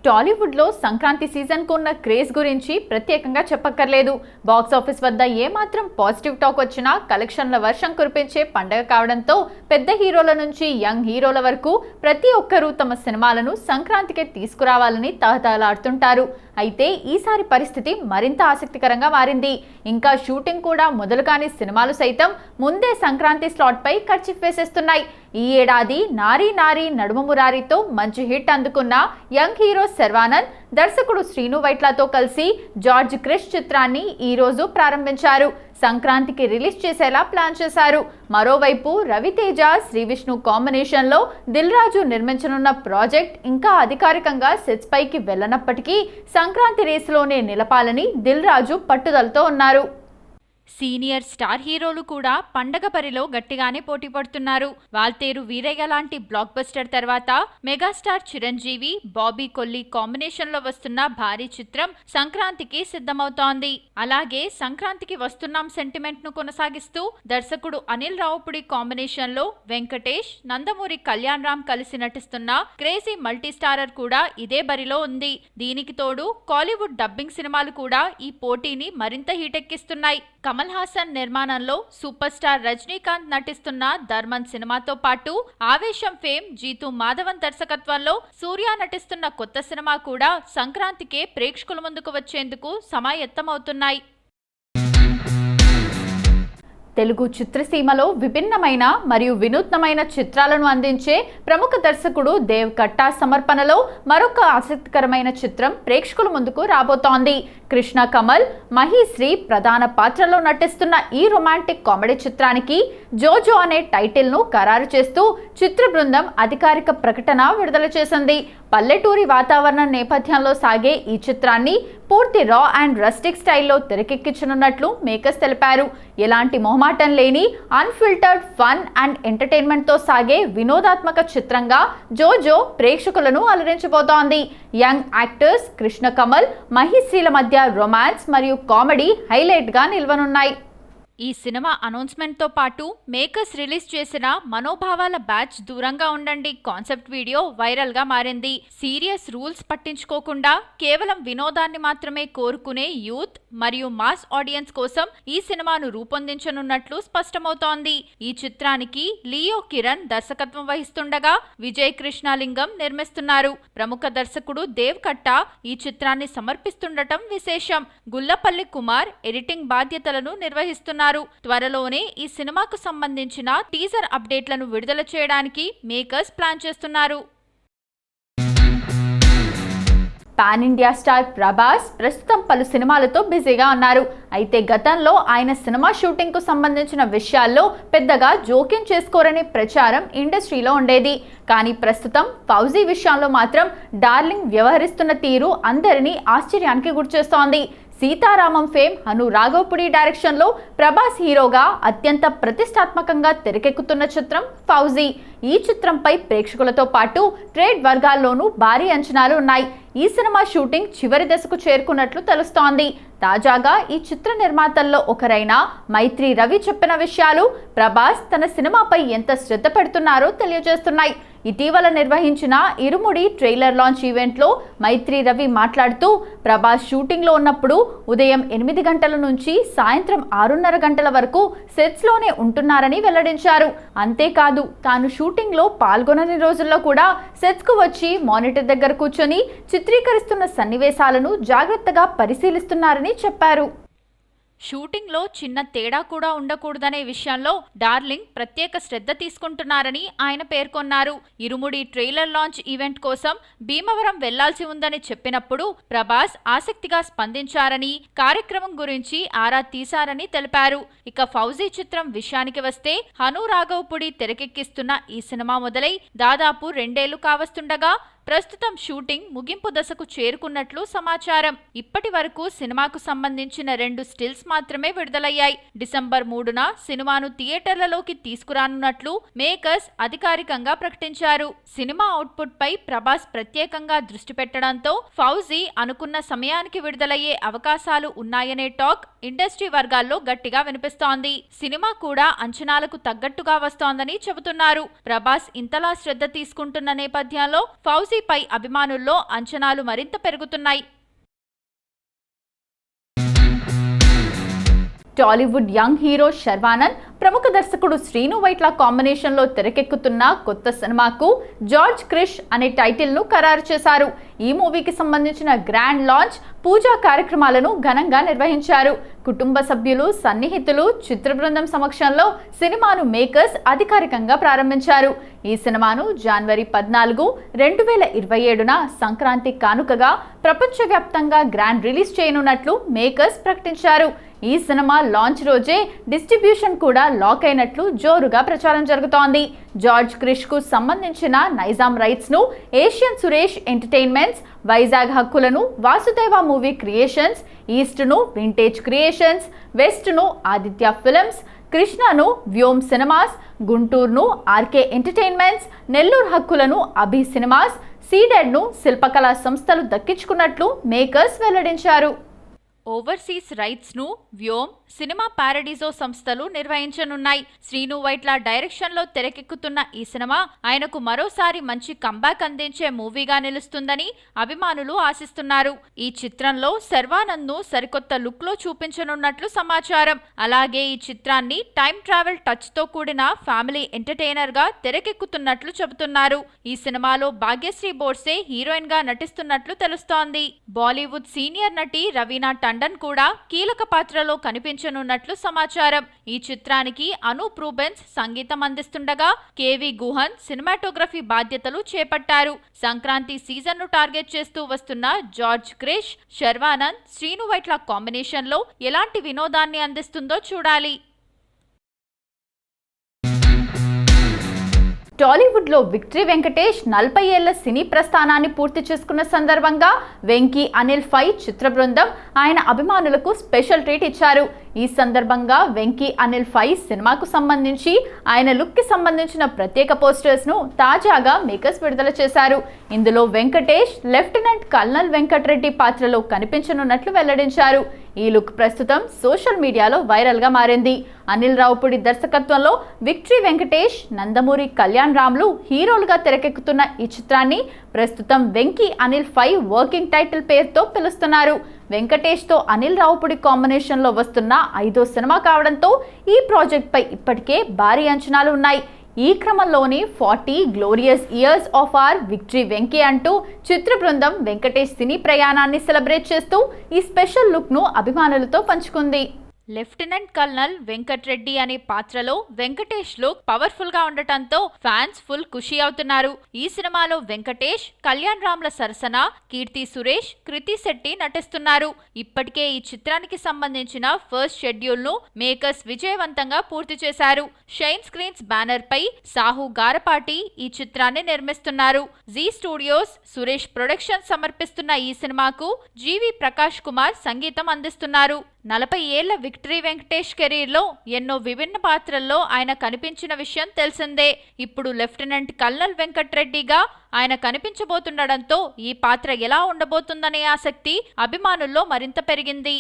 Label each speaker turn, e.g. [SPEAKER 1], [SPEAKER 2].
[SPEAKER 1] టాలీవుడ్లో సంక్రాంతి సీజన్కు ఉన్న క్రేజ్ గురించి ప్రత్యేకంగా చెప్పక్కర్లేదు. బాక్స్ ఆఫీస్ వద్ద ఏమాత్రం పాజిటివ్ టాక్ వచ్చినా కలెక్షన్ల వర్షం కురిపించే పండగ కావడంతో పెద్ద హీరోల నుంచి యంగ్ హీరోల వరకు ప్రతి ఒక్కరూ తమ సినిమాలను సంక్రాంతికే తీసుకురావాలని తహతహలాడుతుంటారు. అయితే ఈసారి పరిస్థితి మరింత ఆసక్తికరంగా మారింది. ఇంకా షూటింగ్ కూడా మొదలు కాని సినిమాలు సైతం ముందే సంక్రాంతి స్లాట్పై కర్చీఫ్ వేసేస్తున్నాయి. ఈ ఏడాది నారీ నారీ నడుమ మురారితో మంచి హిట్ అందుకున్న యంగ్ హీరో శర్వానంద్ దర్శకుడు శ్రీను వైట్లతో కలిసి జార్జ్ క్రిష్ చిత్రాన్ని ఈరోజు ప్రారంభించారు. సంక్రాంతికి రిలీజ్ చేసేలా ప్లాన్ చేశారు. మరోవైపు రవితేజ శ్రీవిష్ణు కాంబినేషన్లో దిల్ రాజు నిర్మించనున్న ప్రాజెక్ట్ ఇంకా అధికారికంగా సెట్స్ పైకి వెళ్లనప్పటికీ సంక్రాంతి రేసులోనే నిలపాలని దిల్ రాజు పట్టుదలతో ఉన్నారు. సీనియర్ స్టార్ హీరోలు కూడా పండగ పరిలో గట్టిగానే పోటీ పడుతున్నారు. వాల్తేరు వీరయ్య లాంటి బ్లాక్ బస్టర్ తర్వాత మెగాస్టార్ చిరంజీవి, బాబీ కొల్లి కాంబినేషన్ లో వస్తున్న భారీ చిత్రం సంక్రాంతికి సిద్ధమవుతోంది. అలాగే సంక్రాంతికి వస్తున్నాం సెంటిమెంట్ ను కొనసాగిస్తూ దర్శకుడు అనిల్ రావుపుడి కాంబినేషన్ లో వెంకటేష్, నందమూరి కళ్యాణ్ రామ్ కలిసి నటిస్తున్న క్రేజీ మల్టీ స్టారర్ కూడా ఇదే బరిలో ఉంది. దీనికి తోడు కాలీవుడ్ డబ్బింగ్ సినిమాలు కూడా ఈ పోటీని మరింత హీటెక్కిస్తున్నాయి. కమల్ హాసన్ నిర్మాణంలో సూపర్ స్టార్ రజనీకాంత్ నటిస్తున్న ధర్మన్ సినిమాతో పాటు ఆవేశం ఫేమ్ జీతు మాధవన్ దర్శకత్వంలో సూర్య నటిస్తున్న కొత్త సినిమా కూడా సంక్రాంతికే ప్రేక్షకుల ముందుకు వచ్చేందుకు సమాయత్తమవుతున్నాయి. తెలుగు చిత్రసీమలో విభిన్నమైన మరియు వినూత్నమైన చిత్రాలను అందించే ప్రముఖ దర్శకుడు దేవ్ కట్టా సమర్పణలో మరొక ఆసక్తికరమైన చిత్రం ప్రేక్షకుల ముందుకు రాబోతోంది. కృష్ణ కమల్, మహీశ్రీ ప్రధాన పాత్రలో నటిస్తున్న ఈ రొమాంటిక్ కామెడీ చిత్రానికి జోజో అనే టైటిల్ను ఖరారు చేస్తూ చిత్ర బృందం అధికారిక ప్రకటన విడుదల చేసింది. పల్లెటూరి వాతావరణం నేపథ్యంలో సాగే ఈ చిత్రాన్ని పూర్తి రా అండ్ రస్టిక్ స్టైల్లో తెరకెక్కించనున్నట్లు మేకర్స్ తెలిపారు. ఎలాంటి మొహమాటం లేని అన్ఫిల్టర్డ్ ఫన్ అండ్ ఎంటర్టైన్మెంట్తో సాగే వినోదాత్మక చిత్రంగా జోజో ప్రేక్షకులను అలరించబోతోంది. యంగ్ యాక్టర్స్ కృష్ణ కమల్, మహీశ్రీల మధ్య రొమాన్స్ మరియు కామెడీ హైలైట్గా నిల్వనున్నాయి. ఈ సినిమా అనౌన్స్మెంట్తో పాటు మేకర్స్ రిలీజ్ చేసిన మనోభావాల బ్యాచ్ దూరంగా ఉండండి కాన్సెప్ట్ వీడియో వైరల్గా మారింది. సీరియస్ రూల్స్ పట్టించుకోకుండా కేవలం వినోదాన్ని మాత్రమే కోరుకునే యూత్ మరియు మాస్ ఆడియన్స్ కోసం ఈ సినిమాను రూపొందించనున్నట్లు స్పష్టమవుతోంది. ఈ చిత్రానికి లియో కిరణ్ దర్శకత్వం వహిస్తుండగా విజయ్ కృష్ణలింగం నిర్మిస్తున్నారు. ప్రముఖ దర్శకుడు దేవ్ కట్టా ఈ చిత్రాన్ని సమర్పిస్తుండటం విశేషం. గుల్లపల్లి కుమార్ ఎడిటింగ్ బాధ్యతలను నిర్వహిస్తున్నారు. త్వరలోనే ఈ సినిమాకు సంబంధించిన టీజర్ అప్డేట్లను విడుదల చేయడానికి మేకర్స్ ప్లాన్ చేస్తున్నారు. పాన్ ఇండియా స్టార్ ప్రభాస్ ప్రస్తుతం పలు సినిమాలతో బిజీగా ఉన్నారు. అయితే గతంలో ఆయన సినిమా షూటింగ్కు సంబంధించిన విషయాల్లో పెద్దగా జోక్యం చేసుకోరనే ప్రచారం ఇండస్ట్రీలో ఉండేది. కానీ ప్రస్తుతం ఫౌజీ విషయంలో మాత్రం డార్లింగ్ వ్యవహరిస్తున్న తీరు అందరినీ ఆశ్చర్యానికి గురిచేస్తోంది. సీతారామం ఫేమ్ హను రాఘవపుడి డైరెక్షన్లో ప్రభాస్ హీరోగా అత్యంత ప్రతిష్టాత్మకంగా తెరకెక్కుతున్న చిత్రం ఫౌజీ. ఈ చిత్రంపై ప్రేక్షకులతో పాటు ట్రేడ్ వర్గాల్లోనూ భారీ అంచనాలు ఉన్నాయి. ఈ సినిమా షూటింగ్ చివరి దశకు చేరుకున్నట్లు తెలుస్తోంది. తాజాగా ఈ చిత్ర నిర్మాతల్లో ఒకరైన మైత్రి రవి చెప్పిన విషయాలు ప్రభాస్ తన సినిమాపై ఎంత శ్రద్ధ పెడుతున్నారో తెలియజేస్తున్నాయి. ఇటీవల నిర్వహించిన ఇరుముడి ట్రైలర్ లాంచ్ ఈవెంట్లో మైత్రి రవి మాట్లాడుతూ ప్రభాస్ షూటింగ్లో ఉన్నప్పుడు ఉదయం 8 గంటల నుంచి సాయంత్రం 6:30 గంటల వరకు సెట్స్లోనే ఉంటున్నారని వెల్లడించారు. అంతేకాదు తాను షూటింగ్లో పాల్గొనని రోజుల్లో కూడా సెట్స్కు వచ్చి మానిటర్ దగ్గర కూర్చొని చిత్రీకరిస్తున్న సన్నివేశాలను జాగ్రత్తగా పరిశీలిస్తున్నారని చెప్పారు. షూటింగ్లో చిన్న తేడా కూడా ఉండకూడదనే విషయంలో డార్లింగ్ ప్రత్యేక శ్రద్ధ తీసుకుంటున్నారని ఆయన పేర్కొన్నారు. ఇరుముడి ట్రైలర్ లాంచ్ ఈవెంట్ కోసం భీమవరం వెళ్లాల్సి ఉందని చెప్పినప్పుడు ప్రభాస్ ఆసక్తిగా స్పందించారని, కార్యక్రమం గురించి ఆరా తీశారని తెలిపారు. ఇక ఫౌజీ చిత్రం విషయానికి వస్తే హను రాఘవపుడి తెరకెక్కిస్తున్న ఈ సినిమా మొదలై దాదాపు 2 ఏళ్లు కావస్తుండగా ప్రస్తుతం షూటింగ్ ముగింపు దశకు చేరుకున్నట్లు సమాచారం. ఇప్పటి వరకు సినిమాకు సంబంధించిన 2 స్టిల్స్ మాత్రమే విడుదలయ్యాయి. డిసెంబర్ 3న సినిమాను థియేటర్లలోకి తీసుకురానున్నట్లు మేకర్స్ అధికారికంగా ప్రకటించారు. సినిమా అవుట్పుట్ పై ప్రభాస్ ప్రత్యేకంగా దృష్టి పెట్టడంతో ఫౌజీ అనుకున్న సమయానికి విడుదలయ్యే అవకాశాలు ఉన్నాయనే టాక్ ఇండస్ట్రీ వర్గాల్లో గట్టిగా వినిపిస్తోంది. సినిమా కూడా అంచనాలకు తగ్గట్టుగా వస్తోందని చెబుతున్నారు. ప్రభాస్ ఇంతలా శ్రద్ధ తీసుకుంటున్న నేపథ్యంలో ఫౌజీ వంశీపై అభిమానుల్లో అంచనాలు మరింత పెరుగుతున్నాయి. టాలీవుడ్ యంగ్ హీరో శర్వానంద్ ప్రముఖ దర్శకుడు శ్రీను వైట్ల కాంబినేషన్లో తెరకెక్కుతున్న కొత్త సినిమాకు జార్జ్ క్రిష్ అనే టైటిల్ను ఖరారు చేశారు. ఈ మూవీకి సంబంధించిన గ్రాండ్ లాంచ్ పూజా కార్యక్రమాలను ఘనంగా నిర్వహించారు. కుటుంబ సభ్యులు, సన్నిహితులు, చిత్ర బృందం సమక్షంలో సినిమాను మేకర్స్ అధికారికంగా ప్రారంభించారు. ఈ సినిమాను జనవరి 14, 2027న సంక్రాంతి కానుకగా ప్రపంచవ్యాప్తంగా గ్రాండ్ రిలీజ్ చేయనున్నట్లు మేకర్స్ ప్రకటించారు. ఈ సినిమా లాంచ్ రోజే డిస్ట్రిబ్యూషన్ కూడా లాక్ అయినట్లు జోరుగా ప్రచారం జరుగుతోంది. జార్జ్ క్రిష్ కు సంబంధించిన నైజాం రైట్స్ ను ఏషియన్ సురేష్ ఎంటర్టైన్మెంట్స్, వైజాగ్ హక్కులను వాసుదేవ మూవీ క్రియేషన్స్, ఈస్ట్ ను వింటేజ్ క్రియేషన్స్, వెస్ట్ ను ఆదిత్య ఫిల్మ్స్, కృష్ణను వ్యోమ్ సినిమాస్, గుంటూరును ఆర్కే ఎంటర్టైన్మెంట్స్, నెల్లూరు హక్కులను అభి సినిమాస్, సీడెడ్ ను శిల్పకళా సంస్థలు దక్కించుకున్నట్లు మేకర్స్ వెల్లడించారు. ఓవర్సీస్ రైట్స్ ను వ్యోమ్, సినిమా పారడీజో సంస్థలు నిర్వహించనున్నాయి. శ్రీను వైట్ల డైరెక్షన్ లో తెరకెక్కుతున్న ఈ సినిమా ఆయనకు మరోసారి మంచి కంబ్యాక్ అందించే మూవీగా నిలుస్తుందని అభిమానులు ఆశిస్తున్నారు. ఈ చిత్రంలో శర్వానంద్ ను సరికొత్త లుక్ లో చూపించనున్నట్లు సమాచారం. అలాగే ఈ చిత్రాన్ని టైం ట్రావెల్ టచ్ తో కూడిన ఫ్యామిలీ ఎంటర్టైనర్ గా తెరకెక్కుతున్నట్లు చెబుతున్నారు. ఈ సినిమాలో భాగ్యశ్రీ బోర్సే హీరోయిన్ గా నటిస్తున్నట్లు తెలుస్తోంది. బాలీవుడ్ సీనియర్ నటి రవీనా టండన్ కూడా కీలక పాత్రలో కనిపించనున్నట్లు సమాచారం. ఈ చిత్రానికి అనూప్ రూబెన్స్ సంగీతం అందిస్తుండగా కేవి గుహన్ సినిమాటోగ్రఫీ బాధ్యతలు చేపట్టారు. సంక్రాంతి సీజన్ ను టార్గెట్ చేస్తూ వస్తున్న జార్జ్ క్రిష్, శర్వానంద్, శ్రీను వైట్ల కాంబినేషన్ లో ఎలాంటి వినోదాన్ని అందిస్తుందో చూడాలి. టాలీవుడ్ లో విక్టరీ వెంకటేష్ 40 ఏళ్ల సినీ ప్రస్థానాన్ని పూర్తి చేసుకున్న సందర్భంగా వెంకీ అనిల్ 5 చిత్ర బృందం ఆయన అభిమానులకు స్పెషల్ ట్రీట్ ఇచ్చారు. ఈ సందర్భంగా వెంకీ అనిల్ 5 సినిమాకు సంబంధించి ఆయన లుక్ కి సంబంధించిన ప్రత్యేక పోస్టర్స్ ను తాజాగా మేకర్స్ విడుదల చేశారు. ఇందులో వెంకటేష్ లెఫ్టినెంట్ కల్నల్ వెంకట్రెడ్డి పాత్రలో కనిపించనున్నట్లు వెల్లడించారు. ఈ లుక్ ప్రస్తుతం సోషల్ మీడియాలో వైరల్ గా మారింది. అనిల్ రావుపూడి దర్శకత్వంలో విక్టరీ వెంకటేష్, నందమూరి కళ్యాణ్ రామ్లు హీరోలుగా తెరకెక్కుతున్న ఈ చిత్రాన్ని ప్రస్తుతం వెంకీ అనిల్ 5 వర్కింగ్ టైటిల్ పేరుతో పిలుస్తున్నారు. వెంకటేష్ తో అనిల్ రావుపూడి కాంబినేషన్ లో వస్తున్న 5వ సినిమా కావడంతో ఈ ప్రాజెక్ట్ పై ఇప్పటికే భారీ అంచనాలు ఉన్నాయి. ఈ క్రమంలోని 40 glorious years of our victory Venky అంటూ చిత్ర బృందం వెంకటేష్ సినీ ప్రయాణాన్ని సెలబ్రేట్ చేస్తూ ఈ స్పెషల్ లుక్ ను అభిమానులతో పంచుకుంది. లెఫ్టినెంట్ కల్నల్ వెంకట్రెడ్డి అనే పాత్రలో వెంకటేష్ లుక్ పవర్ఫుల్ గా ఉండటంతో ఫ్యాన్స్ ఫుల్ ఖుషి అవుతున్నారు. ఈ సినిమాలో వెంకటేష్, కళ్యాణ్ రామ్ల సరసన కీర్తి సురేష్, కృతి శెట్టి నటిస్తున్నారు. ఇప్పటికే ఈ చిత్రానికి సంబంధించిన ఫస్ట్ షెడ్యూల్ ను మేకర్స్ విజయవంతంగా పూర్తి చేశారు. షైన్ స్క్రీన్స్ బ్యానర్ పై సాహు గారపాటి ఈ చిత్రాన్ని నిర్మిస్తున్నారు. జీ స్టూడియోస్, సురేష్ ప్రొడక్షన్ సమర్పిస్తున్న ఈ సినిమాకు జీవి ప్రకాష్ కుమార్ సంగీతం అందిస్తున్నారు. 40 ఏళ్ల విక్టరీ వెంకటేష్ కెరీర్ లో ఎన్నో విభిన్న పాత్రల్లో ఆయన కనిపించిన విషయం తెలిసిందే. ఇప్పుడు లెఫ్టినెంట్ కల్నల్ వెంకట్రెడ్డిగా ఆయన కనిపించబోతుండడంతో ఈ పాత్ర ఎలా ఉండబోతుందనే ఆసక్తి అభిమానుల్లో మరింత పెరిగింది.